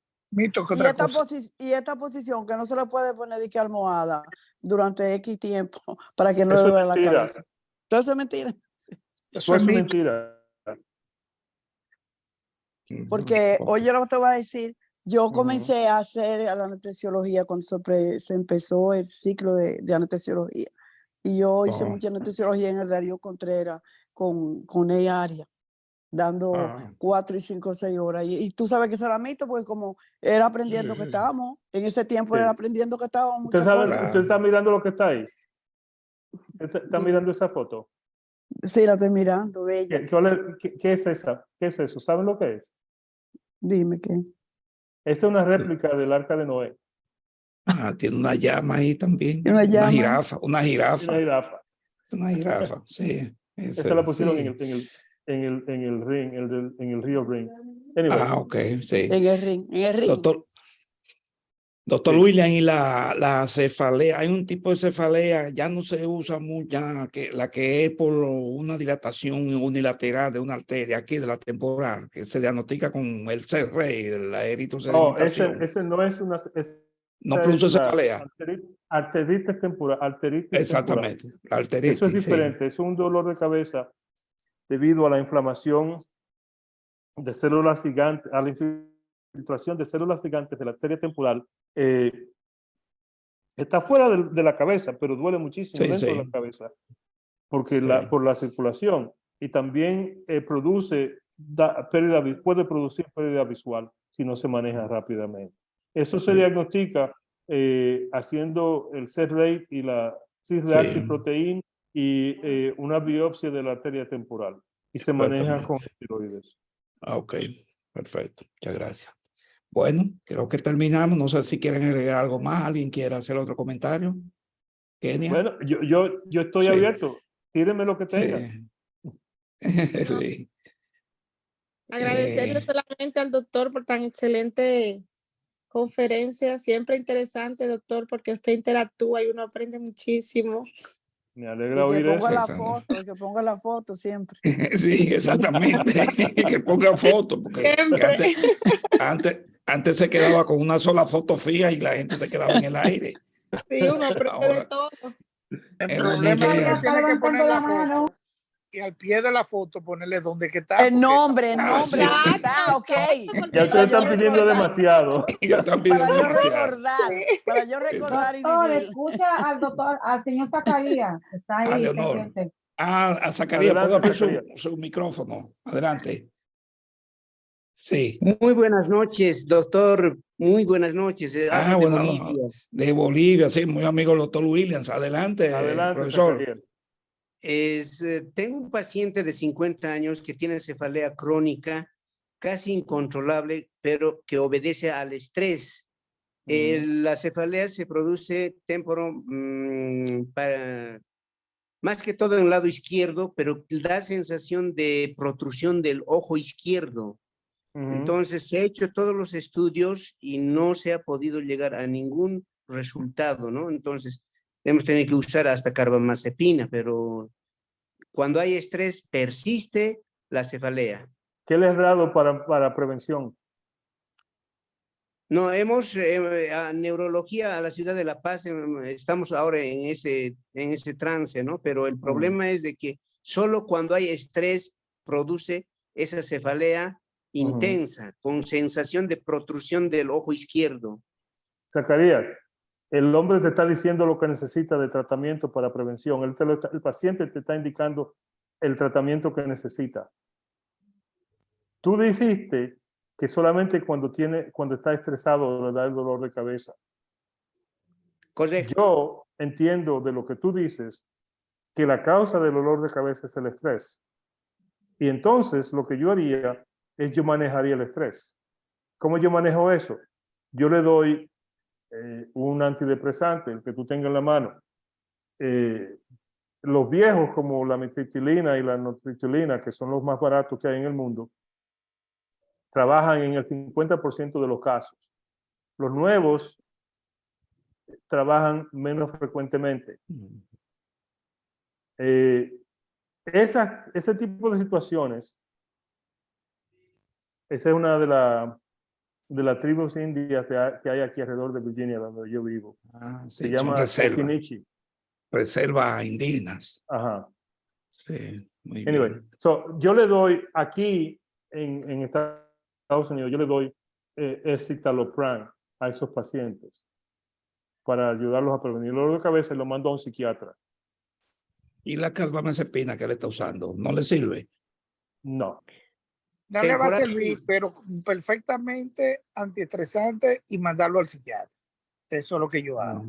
que otra cosa. Y esta posición que no se le puede poner de que almohada durante X tiempo para que no Eso le duele es la mentira. cabeza. Entonces es mentira. Eso es mentira. Porque, oye, lo que te voy a decir, yo comencé a hacer la anestesiología cuando se empezó el ciclo de anestesiología. Y yo hice mucha anestesiología en el Darío Contreras con Ney Arias, dando 4 y 5 6 horas. Y tú sabes que eso era mito, porque como era aprendiendo que estábamos, en ese tiempo era aprendiendo que estábamos muchas cosas. ¿Usted está mirando lo que está ahí? ¿Está mirando esa foto? Sí, la estoy mirando, bella. ¿Qué es esa? ¿Qué es eso? ¿Saben lo que es? Dime qué. Esa es una réplica del Arca de Noé. Tiene una llama ahí también. Una llama. Jirafa. Una jirafa. Una jirafa, sí. Esa la pusieron en el ring, en el río Ring. Anyway. Ok, sí. En el ring. Doctor William, y la cefalea, hay un tipo de cefalea, ya no se usa mucho, la que es por una dilatación unilateral de una arteria aquí de la temporal, que se diagnostica con el C-Rey, la eritrosedimentación. Ese no es una... No produce cefalea. Arteritis temporal. Exactamente, la arteritis. Eso es diferente, es un dolor de cabeza debido a la inflamación de células gigantes, a la infiltración de células gigantes de la arteria temporal. Está fuera de la cabeza, pero duele muchísimo dentro de la cabeza, porque por la circulación, y también puede producir pérdida visual si no se maneja rápidamente. Eso se diagnostica haciendo el C-rate y la C-reactive protein y una biopsia de la arteria temporal. y se maneja con Exactamente. esteroides. Ok, perfecto. Muchas gracias. Bueno, creo que terminamos. No sé si quieren agregar algo más. ¿Alguien quiere hacer otro comentario? Kenia. Bueno, yo estoy Sí. abierto. Tírenme lo que tengan. Sí. Sí. Agradecerle solamente al doctor por tan excelente conferencia, siempre interesante, doctor, porque usted interactúa y uno aprende muchísimo. Me Y alegra que oír ponga eso. la foto, que ponga la foto siempre. Sí, exactamente. Que ponga foto, porque Siempre. antes se quedaba con una sola foto fija y la gente se quedaba en el aire. Sí, uno aprende de Ahora todo. El es una problema es que idea. tiene que poner la foto y al pie de la foto ponerle dónde que está. El porque nombre, el Ah, nombre, sí. donde está, ok. Ya Para ustedes yo están pidiendo recordar, demasiado. Ya están para pidiendo yo demasiado. recordar, para yo recordar y Doctor, vivir. escucha al doctor, al señor Zacarías, que está A ahí Leonor. pendiente. A Zacarías, ¿puedo Adelante, abrir Zacarías. su micrófono? Adelante. Sí. Muy buenas noches, doctor. Muy buenas noches. Hablo de Bueno, Bolivia. de Bolivia, sí, muy amigo del doctor Williams. Adelante, Adelante, profesor. Zacarías. Tengo un paciente de 50 años que tiene cefalea crónica, casi incontrolable, pero que obedece al estrés. La cefalea se produce más que todo en el lado izquierdo, pero da sensación de protrusión del ojo izquierdo. Entonces se ha hecho todos los estudios y no se ha podido llegar a ningún resultado, ¿no? Entonces hemos tenido que usar hasta carbamazepina, pero cuando hay estrés persiste la cefalea. ¿Qué les ha dado para prevención? No, hemos a neurología a la ciudad de La Paz, estamos ahora en ese trance, ¿no? Pero el problema es de que solo cuando hay estrés produce esa cefalea intensa, con sensación de protrusión del ojo izquierdo. Zacarías, el hombre te está diciendo lo que necesita de tratamiento para prevención. El paciente te está indicando el tratamiento que necesita. Tú dijiste que solamente cuando está estresado le da el dolor de cabeza. Correcto. Yo entiendo de lo que tú dices que la causa del dolor de cabeza es el estrés. Y entonces lo que yo haría es yo manejaría el estrés. ¿Cómo yo manejo eso? Yo le doy un antidepresante, el que tú tengas en la mano. Los viejos como la mitriptilina y la nortriptilina, que son los más baratos que hay en el mundo, trabajan en el 50% de los casos. Los nuevos trabajan menos frecuentemente. Ese tipo de situaciones, esa es una de las tribus indias que hay aquí alrededor de Virginia, donde yo vivo. Sí, Se llama Kokinichi. Reservas indígenas. Ajá. Sí, muy Anyway, bien. yo le doy aquí en Estados Unidos, yo le doy escitalopram a esos pacientes para ayudarlos a prevenir el dolor de cabeza y lo mando a un psiquiatra. ¿Y la carbamazepina que le está usando? ¿No le sirve? No. No le va a servir, pero perfectamente antiestresante y mandarlo al psiquiatra. Eso es lo que yo hago.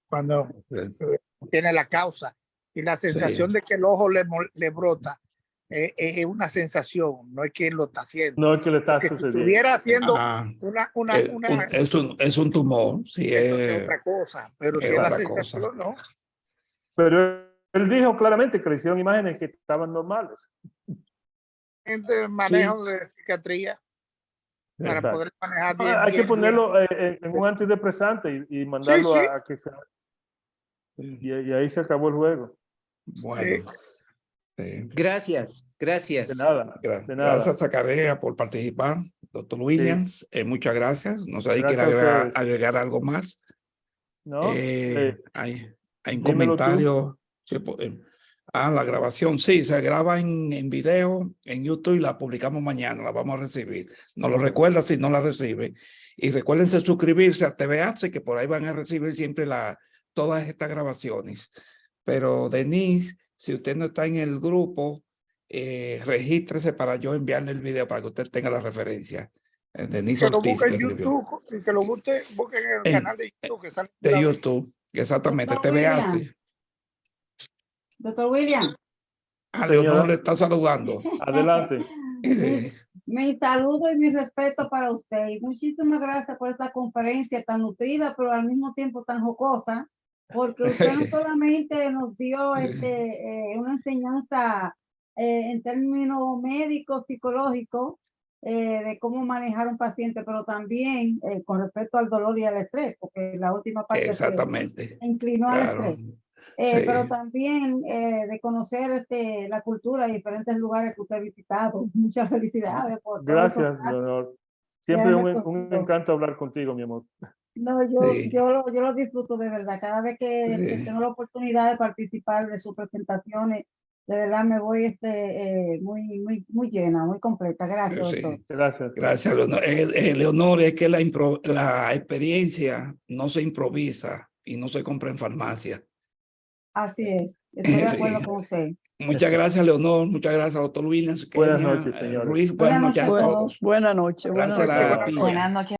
Cuando tiene la causa y la sensación de que el ojo le brota, es una sensación, no es que lo está haciendo. No es que le está Porque sucediendo. si estuviera haciendo es un tumor, sí, es otra cosa, pero si es la sensación, no. Pero él dijo claramente que le hicieron imágenes que estaban normales. Gente manejo de psiquiatría para poder manejar bien. Hay que ponerlo en un antidepresante y mandarlo a que se... Y ahí se acabó el juego. Bueno. Gracias. De nada. Gracias, Zacarías, por participar. Doctor Williams, muchas gracias. No sé si quiere agregar algo más. No. Hay un comentario. La grabación, sí, se graba en video en YouTube y la publicamos mañana, la vamos a recibir. Nos lo recuerda si no la recibe. Y recuérdense suscribirse a TVH, que por ahí van a recibir siempre todas estas grabaciones. Pero Denise, si usted no está en el grupo, regístrese para yo enviarle el video para que usted tenga la referencia. Denise Ortiz, que escribió. Que lo busquen en el canal de YouTube. Que sale de YouTube, exactamente, TVH. Doctor William. A Leonor Señora. le está saludando. Adelante. Mi saludo y mi respeto para usted. Y muchísimas gracias por esta conferencia tan nutrida, pero al mismo tiempo tan jocosa, porque usted no solamente nos dio una enseñanza en términos médicos, psicológicos, de cómo manejar un paciente, pero también con respecto al dolor y al estrés, porque la última parte Exactamente. se inclinó al Claro. estrés. Sí. Pero también de conocer la cultura de diferentes lugares que usted ha visitado. Muchas felicidades por todo eso. Gracias, Leonor. Siempre un encanto hablar contigo, mi amor. No, yo lo disfruto de verdad. Cada vez que tengo la oportunidad de participar de sus presentaciones, de verdad me voy muy llena, muy completa. Gracias, doctor. Sí. Gracias. Gracias, Leonor. Leonor, es que la experiencia no se improvisa y no se compra en farmacia. Así es. Estoy de acuerdo Sí. con usted. Muchas gracias, Leonor. Muchas gracias, doctor Williams. Buenas Kenia, noches, señores. Ruiz, buenas noches a todos. Buenas noches. Gracias a ti. Buenas noches.